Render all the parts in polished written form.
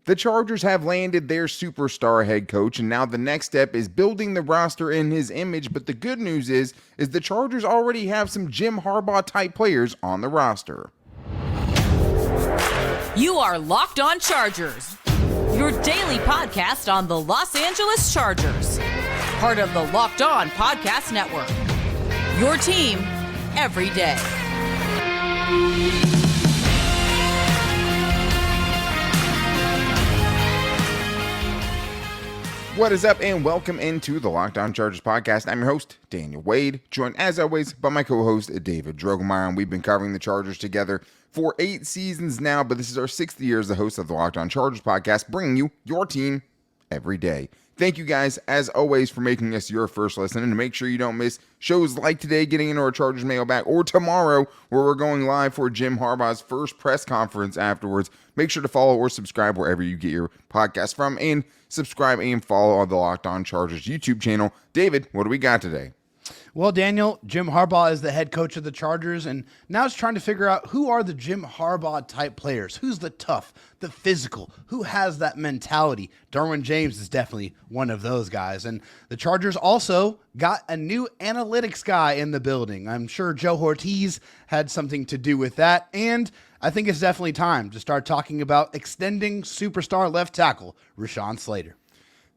The Chargers have landed their superstar head coach, and now the next step is building the roster in his image. But the good news is the Chargers already have some Jim Harbaugh-type players on the roster. You are Locked On Chargers, your daily podcast on the Los Angeles Chargers, part of the Locked On Podcast Network, your team every day. What is up, and welcome into the Locked On Chargers podcast. I'm your host, Daniel Wade, joined as always by my co-host, David Drogemeyer, and we've been covering the Chargers together for 8 seasons now, but this is our 6th year as the host of the Locked On Chargers podcast, bringing you your team every day. Thank you guys, as always, for making us your first listen, and to make sure you don't miss shows like today, getting into our Chargers mailbag, or tomorrow, where we're going live for Jim Harbaugh's first press conference afterwards. Make sure to follow or subscribe wherever you get your podcast from, and subscribe and follow on the Locked On Chargers YouTube channel. David, what do we got today? Well, Daniel, Jim Harbaugh is the head coach of the Chargers, and now it's trying to figure out who are the Jim Harbaugh-type players. Who's the tough, the physical, who has that mentality? Derwin James is definitely one of those guys, and the Chargers also got a new analytics guy in the building. I'm sure Joe Hortiz had something to do with that, and I think it's definitely time to start talking about extending superstar left tackle Rashawn Slater.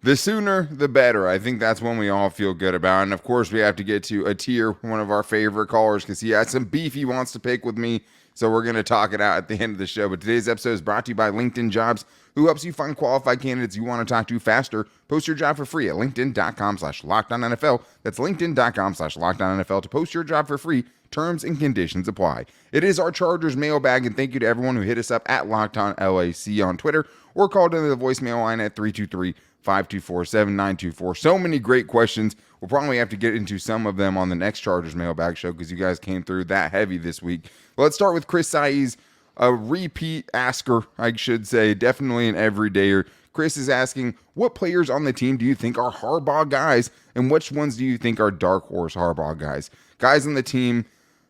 The sooner, the better. I think that's one we all feel good about. And, of course, we have to get to a tier, one of our favorite callers, because he has some beef he wants to pick with me. So we're going to talk it out at the end of the show. But today's episode is brought to you by LinkedIn Jobs, who helps you find qualified candidates you want to talk to faster. Post your job for free at linkedin.com/LockedOnNFL. That's linkedin.com/LockedOnNFL to post your job for free. Terms and conditions apply. It is our Chargers mailbag, and thank you to everyone who hit us up at LockedOnLAC on Twitter or called into the voicemail line at 323-524-7924. So many great questions. We'll probably have to get into some of them on the next Chargers mailbag show because you guys came through that heavy this week. Well, let's start with Chris Saiz, a repeat asker, I should say, definitely an everydayer. Chris is asking, what players on the team do you think are Harbaugh guys, and which ones do you think are Darkhorse Harbaugh guys? Guys on the team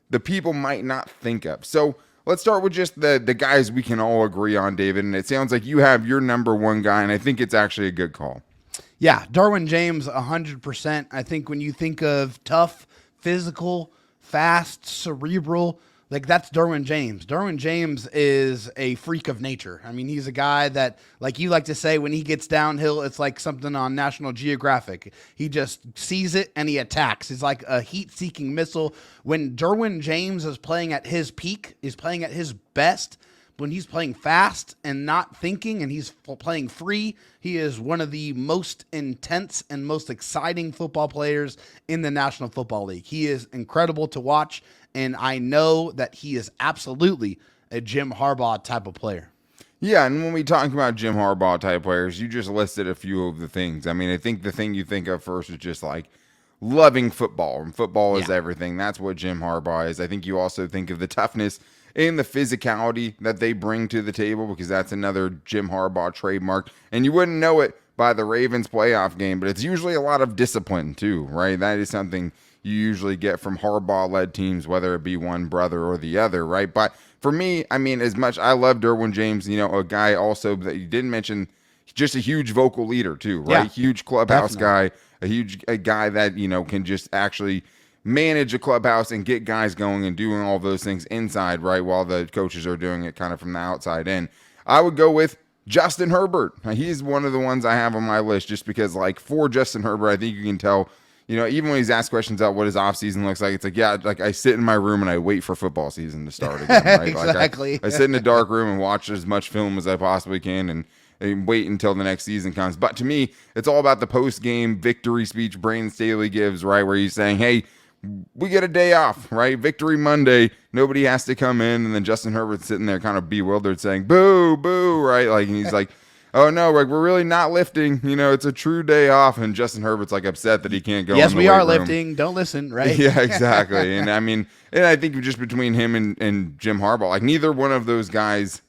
the people might not think of. So let's start with just the guys we can all agree on, David, and it sounds like you have your number one guy, and I think it's actually a good call. Yeah, Derwin James, 100%. I think when you think of tough, physical, fast, cerebral, like that's Derwin James. Derwin James is a freak of nature. I mean, he's a guy that, like you like to say, when he gets downhill, it's like something on National Geographic. He just sees it and he attacks. He's like a heat-seeking missile. When Derwin James is playing at his peak, is playing at his best, when he's playing fast and not thinking and he's playing free, he is one of the most intense and most exciting football players in the National Football League. He is incredible to watch, and I know that he is absolutely a Jim Harbaugh type of player. Yeah, and when we talk about Jim Harbaugh type players, you just listed a few of the things. I mean, I think the thing you think of first is just like loving football, and football is everything. That's what Jim Harbaugh is. I think you also think of the toughness and the physicality that they bring to the table, because that's another Jim Harbaugh trademark. And you wouldn't know it by the Ravens playoff game, but it's usually a lot of discipline too, right? That is something you usually get from Harbaugh-led teams, whether it be one brother or the other, right? But for me, I mean, as much I love Derwin James, you know, a guy also that you didn't mention, just a huge vocal leader too, right? Yeah, huge clubhouse guy, a guy that, you know, can just actually manage a clubhouse and get guys going and doing all those things inside, right, while the coaches are doing it kind of from the outside in. I would go with Justin Herbert. He's one of the ones I have on my list just because, like, for Justin Herbert, I think you can tell, you know, even when he's asked questions about what his offseason looks like, it's like, yeah, like I sit in my room and I wait for football season to start again, right? Exactly. Like I sit in a dark room and watch as much film as I possibly can and wait until the next season comes. But to me, it's all about the post-game victory speech Brandon Staley gives, right, where he's saying, hey, we get a day off, right? Victory Monday. Nobody has to come in. And then Justin Herbert's sitting there kind of bewildered saying, boo, boo, right? Like, and he's like, oh, no, like we're really not lifting. You know, it's a true day off. And Justin Herbert's like upset that he can't go. Yes, in the we are weight room. lifting. Don't listen, right? Yeah, exactly. And I mean, and I think just between him and Jim Harbaugh, like neither one of those guys,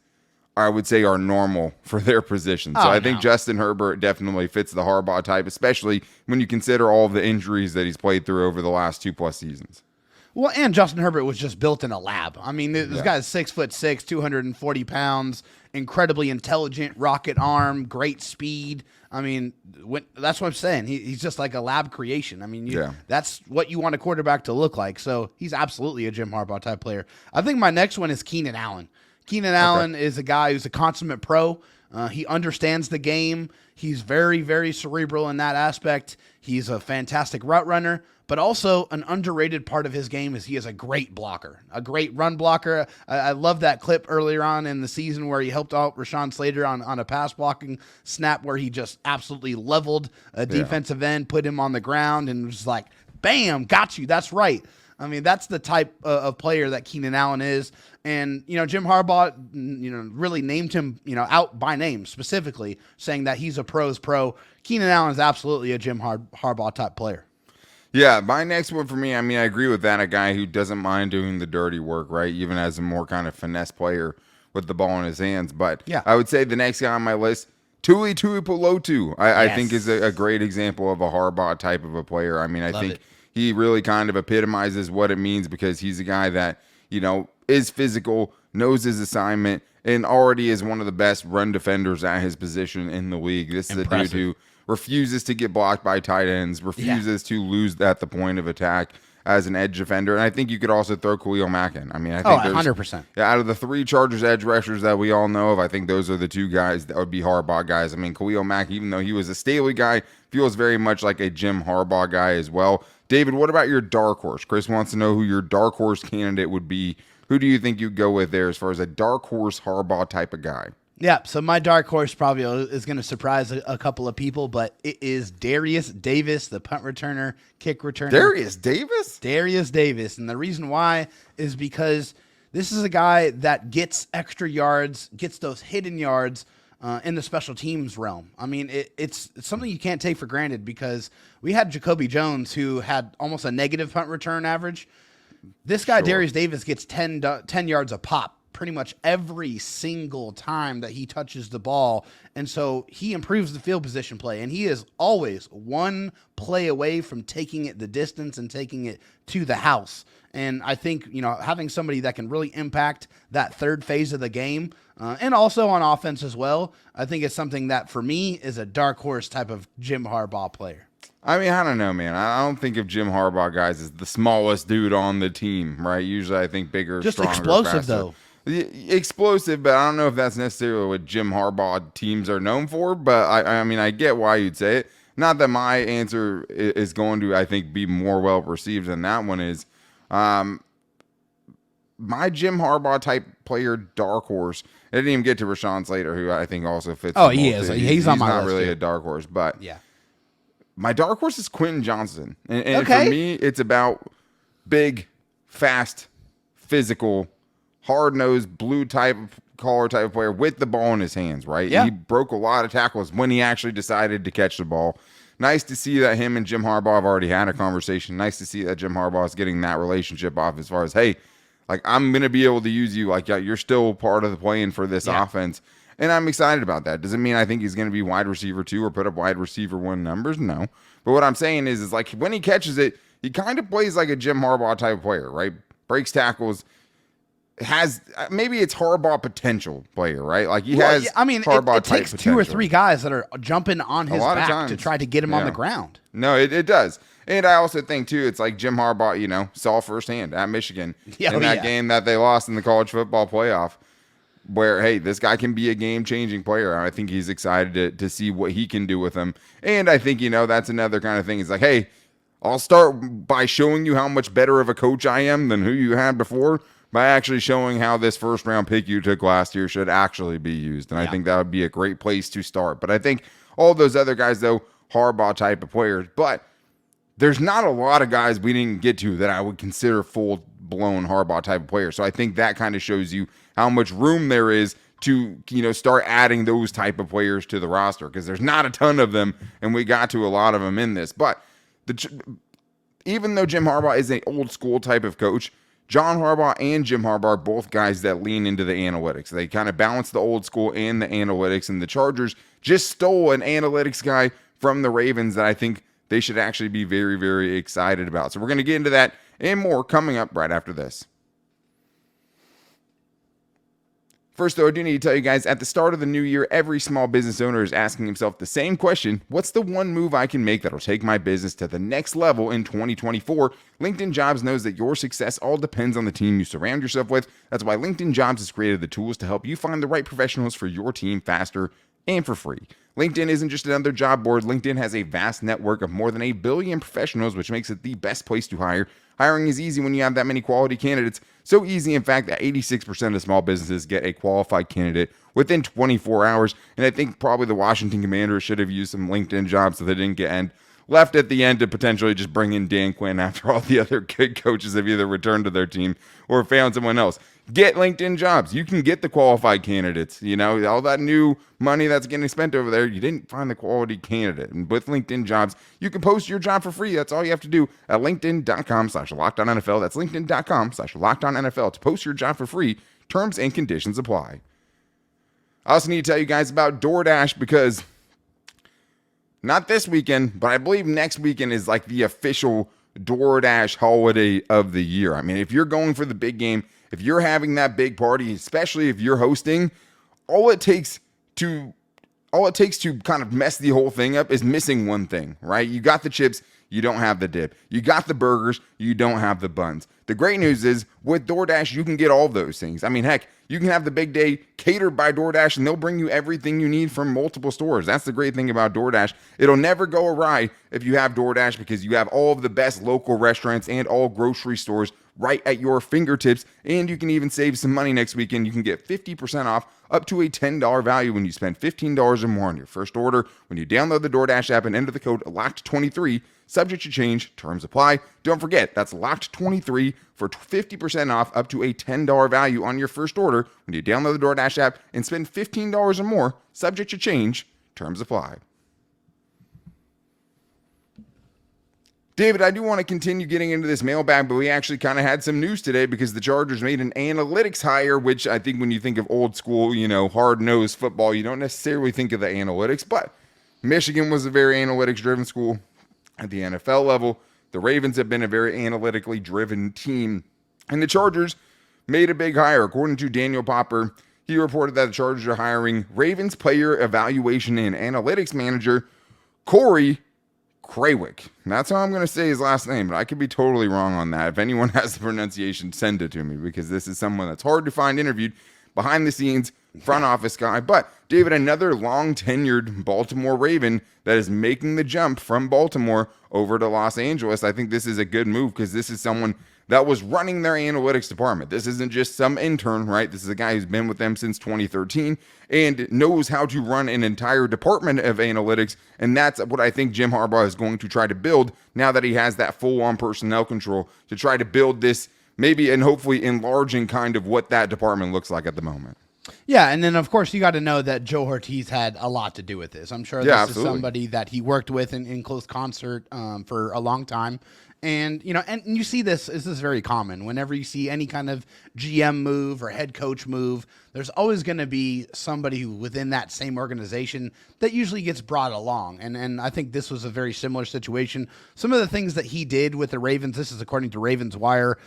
I would say, are normal for their position. So I think Justin Herbert definitely fits the Harbaugh type, especially when you consider all of the injuries that he's played through over the last 2+ seasons. Well, and Justin Herbert was just built in a lab. I mean, this guy's 6'6", 240 pounds, incredibly intelligent, rocket arm, great speed. I mean, that's what I'm saying. He's just like a lab creation. I mean, that's what you want a quarterback to look like. So he's absolutely a Jim Harbaugh type player. I think my next one is Keenan Allen. Keenan Allen is a guy who's a consummate pro. He understands the game. He's very, very cerebral in that aspect. He's a fantastic route runner, but also an underrated part of his game is he is a great blocker, a great run blocker. I love that clip earlier on in the season where he helped out Rashawn Slater on a pass blocking snap where he just absolutely leveled a defensive end, put him on the ground, and was like, bam, got you. That's right. I mean, that's the type of player that Keenan Allen is. And, Jim Harbaugh, really named him, out by name specifically, saying that he's a pro's pro. Keenan Allen is absolutely a Jim Harbaugh type player. Yeah, my next one for me, I mean, I agree with that. A guy who doesn't mind doing the dirty work, right? Even as a more kind of finesse player with the ball in his hands. But I would say the next guy on my list, Tuipulotu, I think is a great example of a Harbaugh type of a player. I mean, I think he really kind of epitomizes what it means because he's a guy that, is physical, knows his assignment, and already is one of the best run defenders at his position in the league. This is a dude who refuses to get blocked by tight ends, refuses to lose at the point of attack as an edge defender. And I think you could also throw Khalil Mack in. I mean, I think 100%. Out of the 3 Chargers edge rushers that we all know of, I think those are the 2 guys that would be Harbaugh guys. I mean, Khalil Mack, even though he was a Staley guy, feels very much like a Jim Harbaugh guy as well. David, what about your dark horse? Chris wants to know who your dark horse candidate would be. Who do you think you'd go with there as far as a dark horse Harbaugh type of guy? Yeah, so my dark horse probably is going to surprise a couple of people, but it is Darius Davis, the punt returner, kick returner. Darius Davis? Darius Davis. And the reason why is because this is a guy that gets extra yards, gets those hidden yards in the special teams realm. I mean, it's something you can't take for granted because we had Jacoby Jones who had almost a negative punt return average. This guy, Darius Davis, gets 10 yards a pop pretty much every single time that he touches the ball. And so he improves the field position play. And he is always one play away from taking it the distance and taking it to the house. And I think, having somebody that can really impact that third phase of the game and also on offense as well, I think it's something that for me is a dark horse type of Jim Harbaugh player. I mean, I don't know, man. I don't think of Jim Harbaugh guys as the smallest dude on the team, right? Usually I think bigger, just stronger, explosive, faster. though. Explosive, but I don't know if that's necessarily what Jim Harbaugh teams are known for. But I mean, I get why you'd say it. Not that my answer is going to, I think, be more well received than that one is. My Jim Harbaugh type player, dark horse. I didn't even get to Rashawn Slater, who I think also fits. Oh, he is. He's on my list. He's not really too. a dark horse, but yeah. My dark horse is Quentin Johnson. And for me, it's about big, fast, physical, hard-nosed, blue type collar type of player with the ball in his hands, right? Yeah. He broke a lot of tackles when he actually decided to catch the ball. Nice to see that him and Jim Harbaugh have already had a conversation. Nice to see that Jim Harbaugh is getting that relationship off as far as, hey, like, I'm going to be able to use you. Like, you're still part of the plan for this offense. And I'm excited about that. Does it mean I think he's going to be wide receiver 2 or put up wide receiver 1 numbers? No. But what I'm saying is like when he catches it, he kind of plays like a Jim Harbaugh type player, right? Breaks tackles, has maybe it's Harbaugh potential player, right? Like he has. I mean, Harbaugh it takes potential. 2 or 3 guys that are jumping on his back to try to get him on the ground. No, it does. And I also think, too, it's like Jim Harbaugh, saw firsthand at Michigan in that game that they lost in the college football playoff. Where, hey, this guy can be a game-changing player. I think he's excited to see what he can do with him. And I think, that's another kind of thing. It's like, hey, I'll start by showing you how much better of a coach I am than who you had before by actually showing how this first-round pick you took last year should actually be used. And I think that would be a great place to start. But I think all those other guys, though, Harbaugh type of players. But there's not a lot of guys we didn't get to that I would consider full-blown Harbaugh type of players. So I think that kind of shows you how much room there is to, start adding those type of players to the roster because there's not a ton of them, and we got to a lot of them in this. But even though Jim Harbaugh is an old-school type of coach, John Harbaugh and Jim Harbaugh are both guys that lean into the analytics. They kind of balance the old school and the analytics, and the Chargers just stole an analytics guy from the Ravens that I think they should actually be very, very excited about. So we're going to get into that and more coming up right after this. First, though, I do need to tell you guys, at the start of the new year, every small business owner is asking himself the same question: what's the one move I can make that'll take my business to the next level in 2024? LinkedIn Jobs knows that your success all depends on the team you surround yourself with. That's why LinkedIn Jobs has created the tools to help you find the right professionals for your team faster and for free. LinkedIn isn't just another job board. LinkedIn has a vast network of more than 1 billion professionals, which makes it the best place to hire. Hiring is easy when you have that many quality candidates. So easy, in fact, that 86% of small businesses get a qualified candidate within 24 hours. And I think probably the Washington Commanders should have used some LinkedIn Jobs so they didn't get left at the end to potentially just bring in Dan Quinn after all the other good coaches have either returned to their team or found someone else. Get LinkedIn Jobs. You can get the qualified candidates. You know, all that new money that's getting spent over there, you didn't find the quality candidate. And with LinkedIn Jobs, you can post your job for free. That's all you have to do at linkedin.com/LockedOnNFL. That's linkedin.com/LockedOnNFL to post your job for free. Terms and conditions apply. I also need to tell you guys about DoorDash, because not this weekend, but I believe next weekend is like the official DoorDash holiday of the year. I mean, if you're going for the big game, if you're having that big party, especially if you're hosting, all it takes to kind of mess the whole thing up is missing one thing, right? You got the chips, you don't have the dip. You got the burgers, you don't have the buns. The great news is with DoorDash, you can get all of those things. I mean, heck, you can have the big day catered by DoorDash and they'll bring you everything you need from multiple stores. That's the great thing about DoorDash. It'll never go awry if you have DoorDash, because you have all of the best local restaurants and all grocery stores right at your fingertips. And you can even save some money next weekend. You can get 50% off up to a $10 value when you spend $15 or more on your first order when you download the DoorDash app and enter the code LOCKED23. Subject to change, terms apply. Don't forget, that's LOCKED23 for 50% off up to a $10 value on your first order when you download the DoorDash app and spend $15 or more. Subject to change, terms apply. David, I do want to continue getting into this mailbag, but we actually kind of had some news today because the Chargers made an analytics hire, which I think when you think of old school, hard-nosed football, you don't necessarily think of the analytics, but Michigan was a very analytics-driven school at the NFL level. The Ravens have been a very analytically driven team, and the Chargers made a big hire. According to Daniel Popper, he reported that the Chargers are hiring Ravens player evaluation and analytics manager Corey Krawiec. That's how I'm going to say his last name, but I could be totally wrong on that. If anyone has the pronunciation, send it to me, because this is someone that's hard to find interviewed, behind the scenes, front office guy. But David, another long tenured Baltimore Raven that is making the jump from Baltimore over to Los Angeles. I think this is a good move because this is someone that was running their analytics department. This isn't just some intern, right? This is a guy who's been with them since 2013 and knows how to run an entire department of analytics. And that's what I think Jim Harbaugh is going to try to build now that he has that full-on personnel control, to try to build this maybe and hopefully enlarging kind of what that department looks like at the moment. Yeah, and then, of course, you got to know that Joe Hortiz had a lot to do with this. I'm sure this is somebody that he worked with in close concert for a long time. And, and you see this is very common. Whenever you see any kind of GM move or head coach move, there's always going to be somebody within that same organization that usually gets brought along. And I think this was a very similar situation. Some of the things that he did with the Ravens, this is according to Ravens Wire,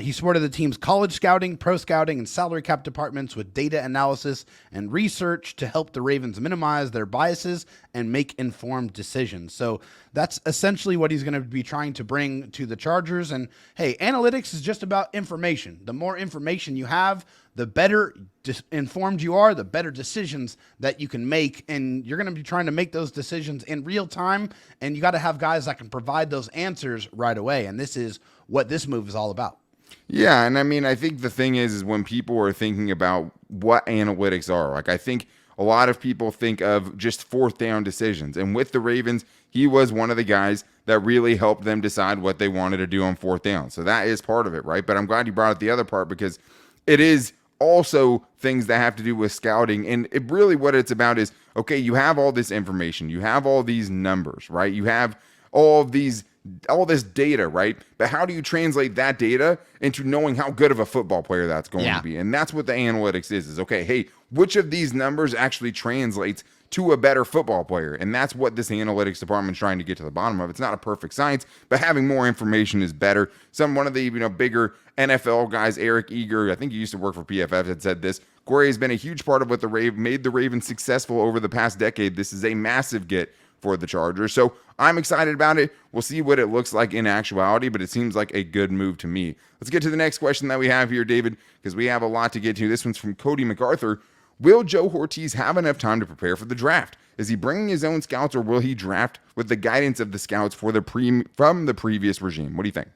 he supported the team's college scouting, pro scouting, and salary cap departments with data analysis and research to help the Ravens minimize their biases and make informed decisions. So that's essentially what he's going to be trying to bring to the Chargers. And hey, analytics is just about information. The more information you have, the better informed you are, the better decisions that you can make. And you're going to be trying to make those decisions in real time. And you got to have guys that can provide those answers right away. And this is what this move is all about. Yeah, and I mean, I think the thing is when people are thinking about what analytics are, like I think a lot of people think of just fourth down decisions. And with the Ravens, he was one of the guys that really helped them decide what they wanted to do on fourth down. So that is part of it, right? But I'm glad you brought up the other part, because it is also things that have to do with scouting. And it really what it's about is, okay, you have all this information, you have all these numbers, right? You have all this data, right? But how do you translate that data into knowing how good of a football player that's going to be? And that's what the analytics is okay, hey, which of these numbers actually translates to a better football player. And that's what this analytics department is trying to get to the bottom of. It's not a perfect science, but having more information is better. One of the bigger NFL guys, Eric Eager, I think he used to work for PFF, had said this. Corey has been a huge part of what made the Ravens successful over the past decade. This is a massive get for the Chargers. So I'm excited about it. We'll see what it looks like in actuality, but it seems like a good move to me. Let's get to the next question that we have here, David, because we have a lot to get to. This one's from Cody MacArthur. Will Joe Hortiz have enough time to prepare for the draft? Is he bringing his own scouts, or will he draft with the guidance of the scouts from the previous regime? What do you think?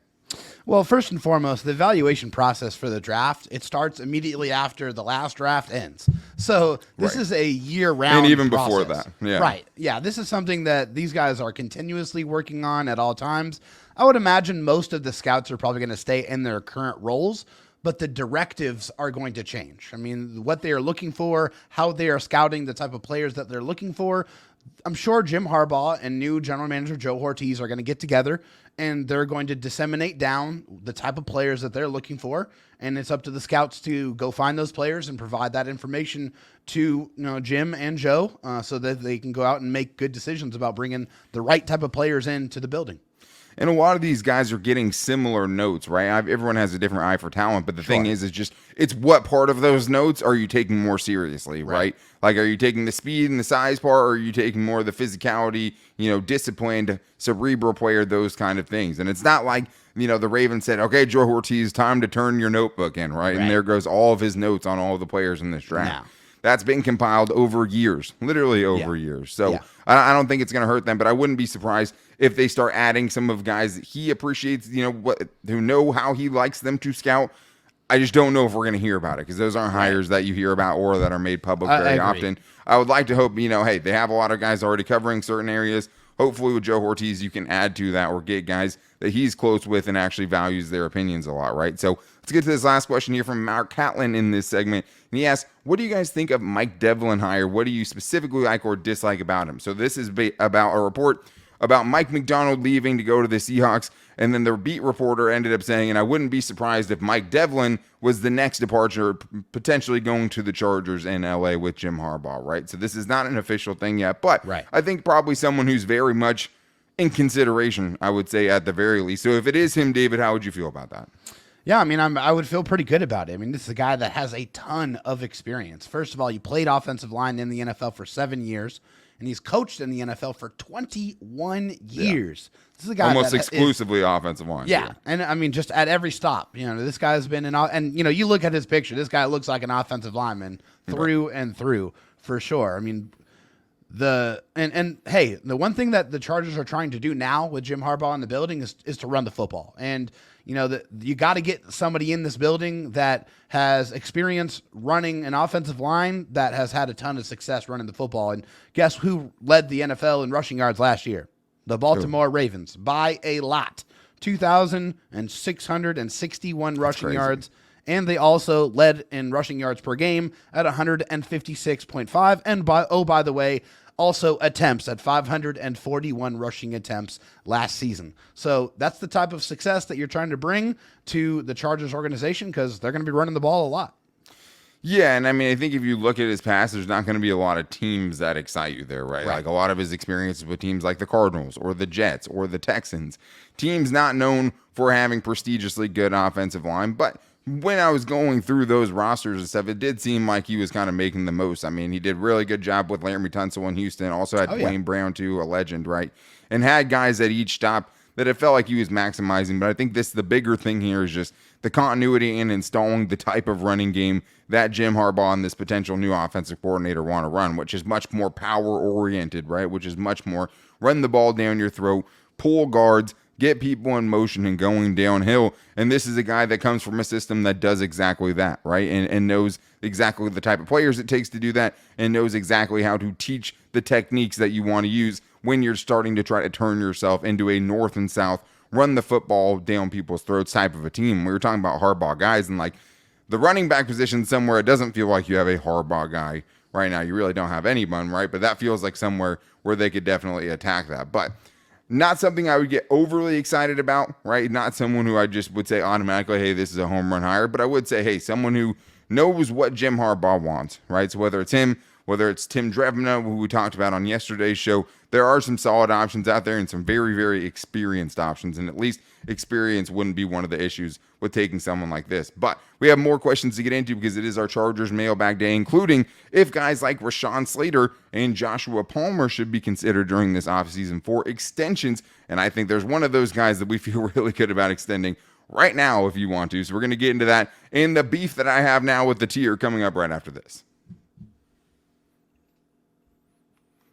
Well, first and foremost, the evaluation process for the draft, it starts immediately after the last draft ends. So this is a year-round and even process. before that. Yeah. Right. Yeah, this is something that these guys are continuously working on at all times. I would imagine most of the scouts are probably going to stay in their current roles, but the directives are going to change. I mean, what they are looking for, how they are scouting, the type of players that they're looking for. I'm sure Jim Harbaugh and new general manager Joe Hortiz are going to get together and they're going to disseminate down the type of players that they're looking for. And it's up to the scouts to go find those players and provide that information to Jim and Joe so that they can go out and make good decisions about bringing the right type of players into the building. And a lot of these guys are getting similar notes, right? Everyone has a different eye for talent, but the thing is it's what part of those notes are you taking more seriously, right? Like, are you taking the speed and the size part, or are you taking more of the physicality, disciplined, cerebral player, those kind of things? And it's not like, the Ravens said, okay, Joe Hortiz, time to turn your notebook in, right? And there goes all of his notes on all of the players in this draft. That's been compiled over years, literally over years. So I don't think it's going to hurt them, but I wouldn't be surprised if they start adding some of guys that he appreciates, who know how he likes them to scout. I just don't know if we're going to hear about it because those aren't hires that you hear about or that are made public very often. I would like to hope, hey, they have a lot of guys already covering certain areas. Hopefully with Joe Hortiz, you can add to that or get guys that he's close with and actually values their opinions a lot, right? So let's get to this last question here from Mark Catlin in this segment. And he asks, what do you guys think of Mike Devlin hire? What do you specifically like or dislike about him? So this is about a report about Mike McDonald leaving to go to the Seahawks. And then the beat reporter ended up saying, and I wouldn't be surprised if Mike Devlin was the next departure, potentially going to the Chargers in LA with Jim Harbaugh, right? So this is not an official thing yet, but I think probably someone who's very much in consideration, I would say, at the very least. So if it is him, David, how would you feel about that? Yeah, I mean, I would feel pretty good about it. I mean, this is a guy that has a ton of experience. First of all, he played offensive line in the NFL for 7 years, and he's coached in the NFL for 21 years. This is a guy almost exclusively offensive line. Yeah, and I mean, just at every stop, this guy's been and you look at his picture. This guy looks like an offensive lineman through and through for sure. I mean, hey, the one thing that the Chargers are trying to do now with Jim Harbaugh in the building is to run the football. And you got to get somebody in this building that has experience running an offensive line that has had a ton of success running the football. And guess who led the NFL in rushing yards last year? The Baltimore Ravens by a lot. 2,661 rushing yards. And they also led in rushing yards per game at 156.5. And by the way, also attempts at 541 rushing attempts last season. So that's the type of success that you're trying to bring to the Chargers organization because they're going to be running the ball a lot. Yeah, and I mean, I think if you look at his past, there's not going to be a lot of teams that excite you there, right? Like a lot of his experiences with teams like the Cardinals or the Jets or the Texans, teams not known for having prestigiously good offensive line. But when I was going through those rosters and stuff, it did seem like he was kind of making the most. I mean, he did really good job with Laramie Tunsil in Houston. Also had Dwayne Brown, too, a legend, right? And had guys at each stop that it felt like he was maximizing. But I think the bigger thing here is just the continuity in installing the type of running game that Jim Harbaugh and this potential new offensive coordinator want to run, which is much more power-oriented, right? Which is much more run the ball down your throat, pull guards, get people in motion and going downhill. And this is a guy that comes from a system that does exactly that, right? And knows exactly the type of players it takes to do that and knows exactly how to teach the techniques that you want to use when you're starting to try to turn yourself into a north and south, run the football down people's throats type of a team. We were talking about Harbaugh guys and like the running back position somewhere, it doesn't feel like you have a Harbaugh guy right now. You really don't have anyone, right? But that feels like somewhere where they could definitely attack that. But not something I would get overly excited about, right? Not someone who I just would say automatically, hey, this is a home run hire. But I would say, hey, someone who knows what Jim Harbaugh wants, right? So whether it's him, whether it's Tim Drevna, who we talked about on yesterday's show. There are some solid options out there and some very, very experienced options, and at least experience wouldn't be one of the issues with taking someone like this. But we have more questions to get into because it is our Chargers mailbag day, including if guys like Rashawn Slater and Joshua Palmer should be considered during this offseason for extensions. And I think there's one of those guys that we feel really good about extending right now if you want to. So we're going to get into that and the beef that I have now with the tier coming up right after this.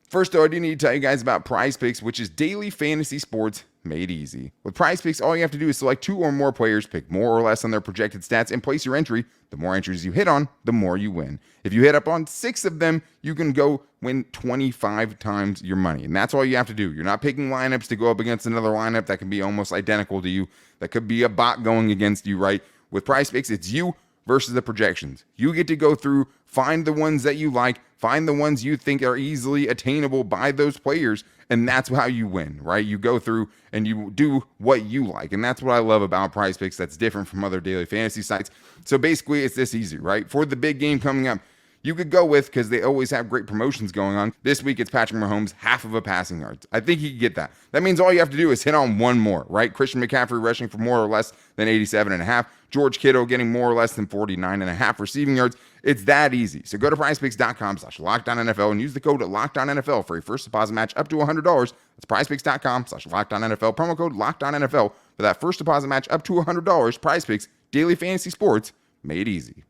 First, though, I do need to tell you guys about Prize Picks, which is daily fantasy sports made easy. With Prize Picks, all you have to do is select 2 or more players, pick more or less on their projected stats, and place your entry. The more entries you hit on, the more you win. If you hit up on 6 of them, you can go win 25 times your money. And that's all you have to do. You're not picking lineups to go up against another lineup that can be almost identical to you. That could be a bot going against you, right? With Prize Picks, it's you versus the projections. You get to go through, find the ones that you like, find the ones you think are easily attainable by those players, and that's how you win, right? You go through and you do what you like, and that's what I love about Prize Picks that's different from other daily fantasy sites. So basically, it's this easy, right? For the big game coming up, you could go with, because they always have great promotions going on. This week, it's Patrick Mahomes, half of a passing yards. I think he could get that. That means all you have to do is hit on one more, right? Christian McCaffrey rushing for more or less than 87.5. George Kittle getting more or less than 49.5 receiving yards. It's that easy. So go to prizepicks.com/LockedOnNFL and use the code LockedOnNFL for a first deposit match up to $100. That's prizepicks.com/LockedOnNFL. Promo code LockedOnNFL for that first deposit match up to $100. Prize Picks, daily fantasy sports made easy.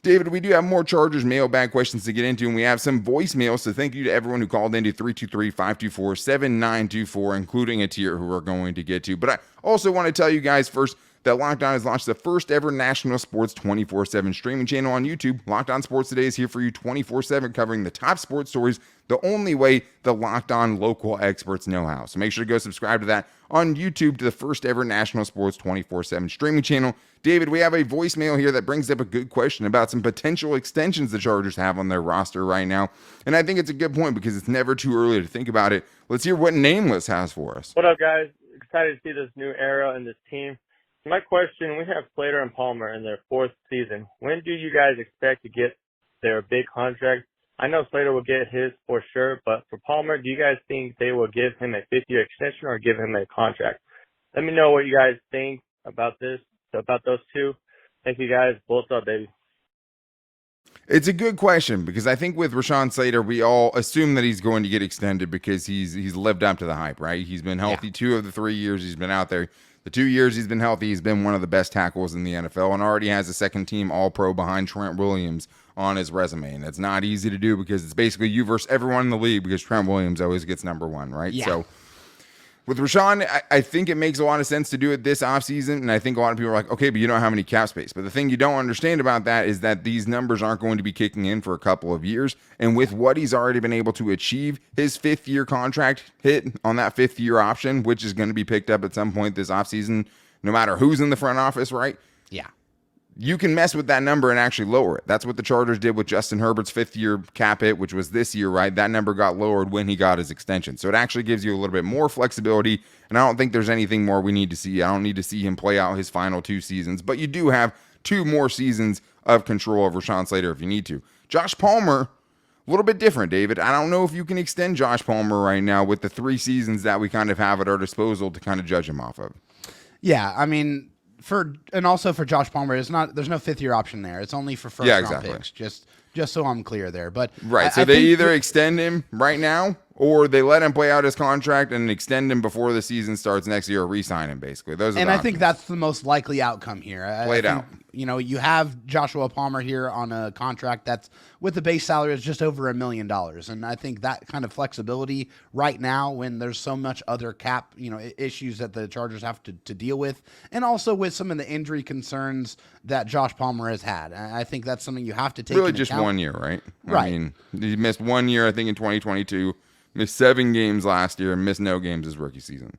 David, we do have more Chargers mailbag questions to get into, and we have some voicemails, so thank you to everyone who called into 323-524-7924, including a tier who we're going to get to. But I also want to tell you guys first that Locked On has launched the first ever national sports 24/7 streaming channel on YouTube. Locked On Sports Today is here for you 24/7, covering the top sports stories the only way the Locked On local experts know how. So make sure to go subscribe to that on YouTube, to the first ever national sports 24/7 streaming channel. David, we have a voicemail here that brings up a good question about some potential extensions the Chargers have on their roster right now. And I think it's a good point because it's never too early to think about it. Let's hear what Nameless has for us. What up, guys? Excited to see this new era in this team. My question, we have Slater and Palmer in their 4th season. When do you guys expect to get their big contract? I know Slater will get his for sure, but for Palmer, do you guys think they will give him a 5th-year extension or give him a contract? Let me know what you guys think about this, about those two. Thank you, guys. Bulls up, baby. It's a good question because I think with Rashawn Slater, we all assume that he's going to get extended because he's lived up to the hype, right? He's been healthy 2 of the 3 years he's been out there. The 2 years he's been healthy, he's been one of the best tackles in the NFL and already has a second-team All-Pro behind Trent Williams on his resume. And that's not easy to do because it's basically you versus everyone in the league because Trent Williams always gets number 1, right? Yeah. So with Rashawn, I think it makes a lot of sense to do it this offseason, and I think a lot of people are like, okay, but you don't have any cap space. But the thing you don't understand about that is that these numbers aren't going to be kicking in for a couple of years, and with what he's already been able to achieve, his 5th-year contract hit on that 5th-year option, which is going to be picked up at some point this offseason, no matter who's in the front office, right? Yeah. You can mess with that number and actually lower it. That's what the Chargers did with Justin Herbert's 5th-year cap hit, which was this year, right? That number got lowered when he got his extension. So it actually gives you a little bit more flexibility, and I don't think there's anything more we need to see. I don't need to see him play out his final 2 seasons, but you do have 2 more seasons of control over Rashawn Slater if you need to. Josh Palmer, a little bit different, David. I don't know if you can extend Josh Palmer right now with the 3 seasons that we kind of have at our disposal to kind of judge him off of. Yeah, I mean, also for Josh Palmer, there's no 5th-year option there. It's only for first-round picks. Just so I'm clear there. But right, so they either extend him right now or they let him play out his contract and extend him before the season starts next year or re-sign him, basically. Those are and the I options. think that's the most likely outcome here. Played out. You know, you have Joshua Palmer here on a contract that's with the base salary is just over $1 million. And I think that kind of flexibility right now when there's so much other cap, issues that the Chargers have to deal with, and also with some of the injury concerns that Josh Palmer has had. I think that's something you have to take really into just account. 1 year, right? Right. I mean, he missed 1 year, I think, in 2022, missed 7 games last year, and missed no games his rookie season.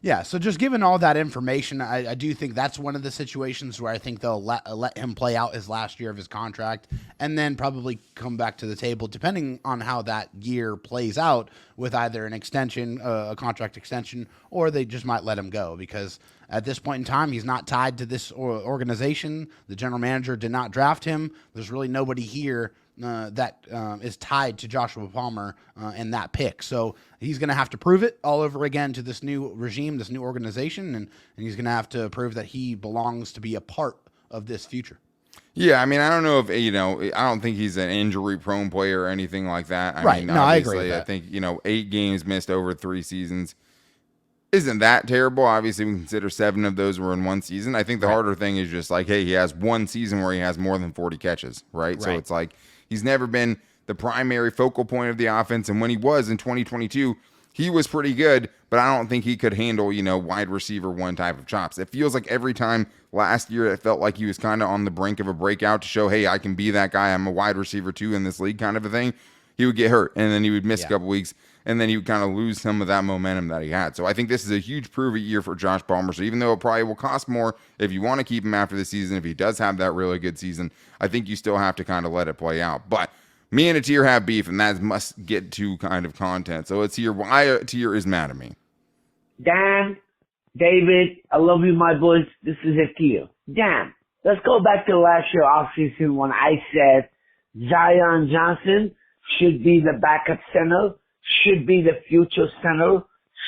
Yeah, so just given all that information, I do think that's one of the situations where I think they'll let him play out his last year of his contract and then probably come back to the table, depending on how that year plays out, with either an extension, a contract extension, or they just might let him go because at this point in time, he's not tied to this organization. The general manager did not draft him. There's really nobody here that is tied to Joshua Palmer and that pick. So he's going to have to prove it all over again to this new regime, this new organization, and he's going to have to prove that he belongs to be a part of this future. Yeah, I mean, I don't know if, I don't think he's an injury-prone player or anything like that. I mean, I agree with that. I think, 8 games missed over 3 seasons isn't that terrible. Obviously, we consider 7 of those were in one season. I think the harder thing is just like, hey, he has one season where he has more than 40 catches, right? So it's like he's never been the primary focal point of the offense. And when he was in 2022, he was pretty good, but I don't think he could handle, wide receiver 1 type of chops. It feels like every time last year, it felt like he was kind of on the brink of a breakout to show, hey, I can be that guy. I'm a wide receiver 2 in this league kind of a thing. He would get hurt, and then he would miss a couple weeks, and then he would kind of lose some of that momentum that he had. So I think this is a huge prove-it year for Josh Palmer. So even though it probably will cost more if you want to keep him after the season, if he does have that really good season, I think you still have to kind of let it play out. But me and Atir have beef, and that must get to kind of content. So let's hear why Atir is mad at me. Dan, David, I love you, my boys. This is Atir. Dan, let's go back to last year offseason when I said Zion Johnson should be the backup center, should be the future center.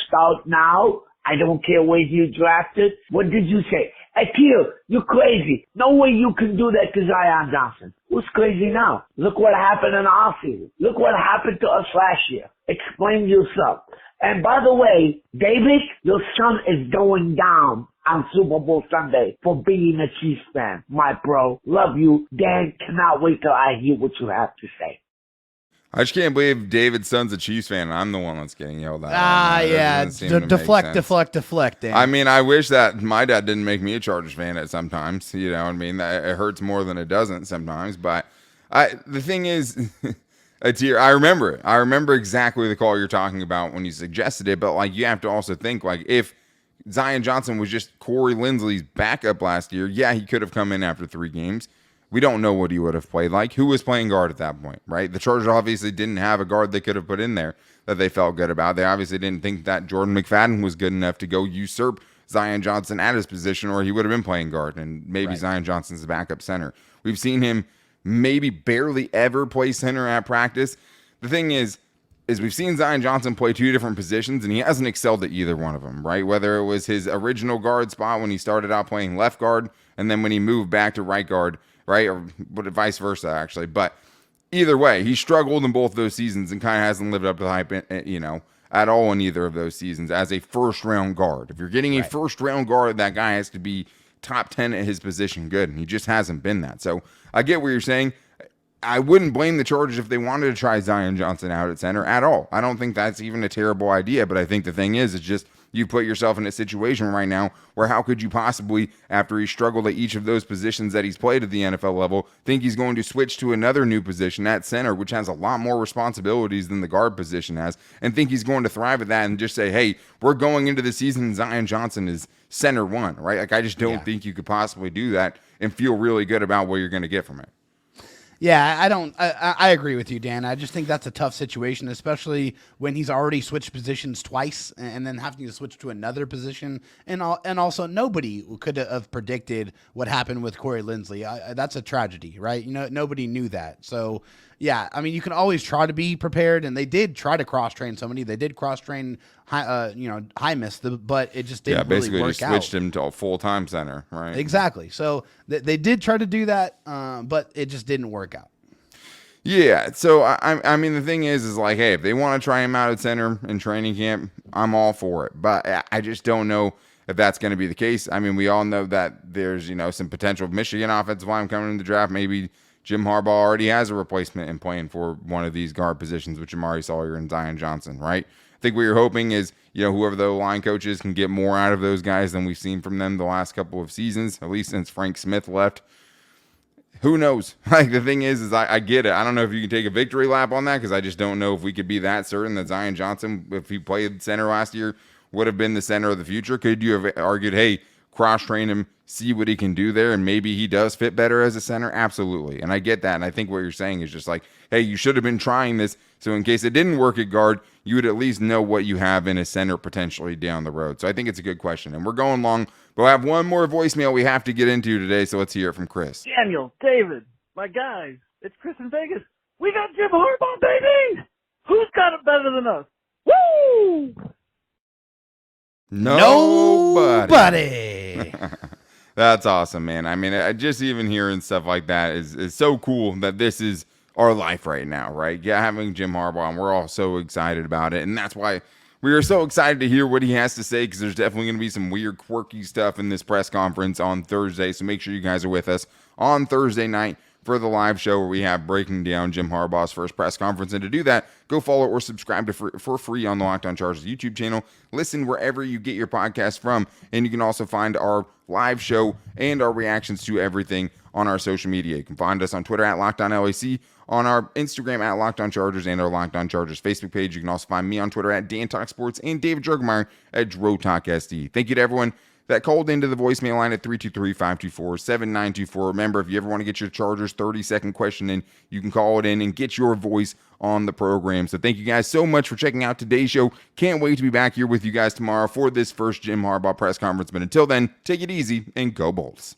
Start now. I don't care where you drafted. What did you say? Akil, you're crazy. No way you can do that to Zion Johnson. Who's crazy now? Look what happened in the offseason. Look what happened to us last year. Explain yourself. And by the way, David, your son is going down on Super Bowl Sunday for being a Chiefs fan. My bro, love you. Dan, cannot wait till I hear what you have to say. I just can't believe David's son's a Chiefs fan, and I'm the one that's getting yelled at. Yeah. Deflect, Dan. I mean, I wish that my dad didn't make me a Chargers fan at sometimes. You know what I mean? It hurts more than it doesn't sometimes. But the thing is, I remember it. I remember exactly the call you're talking about when you suggested it. But, like, you have to also think, like, if Zion Johnson was just Corey Linsley's backup last year, yeah, he could have come in after 3 games. We don't know what he would have played like. Who was playing guard at that point, right? The Chargers obviously didn't have a guard they could have put in there that they felt good about. They obviously didn't think that Jordan McFadden was good enough to go usurp Zion Johnson at his position, or he would have been playing guard, and maybe Zion Johnson's the backup center. We've seen him maybe barely ever play center at practice. The thing is we've seen Zion Johnson play 2 different positions, and he hasn't excelled at either one of them, right? Whether it was his original guard spot when he started out playing left guard, and then when he moved back to right guard, right? Or vice versa, actually. But either way, he struggled in both those seasons and kind of hasn't lived up to the hype, at all in either of those seasons as a first-round guard. If you're getting a first-round guard, that guy has to be top 10 at his position good, and he just hasn't been that. So I get what you're saying. I wouldn't blame the Chargers if they wanted to try Zion Johnson out at center at all. I don't think that's even a terrible idea, but I think the thing is just you put yourself in a situation right now where how could you possibly, after he struggled at each of those positions that he's played at the NFL level, think he's going to switch to another new position at center, which has a lot more responsibilities than the guard position has, and think he's going to thrive at that and just say, hey, we're going into the season, Zion Johnson is center 1, right? Like, I just don't think you could possibly do that and feel really good about what you're going to get from it. Yeah, I agree with you, Dan. I just think that's a tough situation, especially when he's already switched positions twice and then having to switch to another position. And also, nobody could have predicted what happened with Corey Linsley. That's a tragedy, right? Nobody knew that. So, yeah, I mean, you can always try to be prepared, and they did try to cross-train somebody. They did cross-train, Hymus, but it just didn't really work out. Basically just switched him to a full-time center, right? Exactly. So they did try to do that, but it just didn't work out. Yeah, so I mean, the thing is like, hey, if they want to try him out at center in training camp, I'm all for it. But I just don't know if that's going to be the case. I mean, we all know that there's, some potential Michigan offensive line coming in the draft. Maybe Jim Harbaugh already has a replacement in playing for one of these guard positions with Jamari Sawyer and Zion Johnson, right? I think what you're hoping is, whoever the line coaches can get more out of those guys than we've seen from them the last couple of seasons, at least since Frank Smith left. Who knows? Like, the thing is I get it. I don't know if you can take a victory lap on that, because I just don't know if we could be that certain that Zion Johnson, if he played center last year, would have been the center of the future? Could you have argued, hey, cross-train him, see what he can do there, and maybe he does fit better as a center? Absolutely. And I get that. And I think what you're saying is just like, hey, you should have been trying this, so in case it didn't work at guard, you would at least know what you have in a center potentially down the road. So I think it's a good question. And we're going long, but we'll have one more voicemail we have to get into today, so let's hear it from Chris. Daniel, David, my guys, it's Chris in Vegas. We got Jim Harbaugh, baby! Who's got it better than us? Woo! Nobody. That's awesome, man. I mean, just even hearing stuff like that is so cool that this is our life right now, right? Yeah, having Jim Harbaugh, and we're all so excited about it. And that's why we are so excited to hear what he has to say, because there's definitely going to be some weird, quirky stuff in this press conference on Thursday. So make sure you guys are with us on Thursday night for the live show where we have breaking down Jim Harbaugh's first press conference. And to do that, go follow or subscribe to for free on the Locked On Chargers YouTube channel. Listen wherever you get your podcast from. And you can also find our live show and our reactions to everything on our social media. You can find us on Twitter at Locked On LAC, on our Instagram at Locked On Chargers, and our Locked On Chargers Facebook page. You can also find me on Twitter at Dan Talk Sports and David Jergemeyer at Dro Talk SD. Thank you to everyone that called into the voicemail line at 323-524-7924. Remember, if you ever want to get your Chargers 30-second question in, you can call it in and get your voice on the program. So thank you guys so much for checking out today's show. Can't wait to be back here with you guys tomorrow for this first Jim Harbaugh press conference. But until then, take it easy and go Bolts.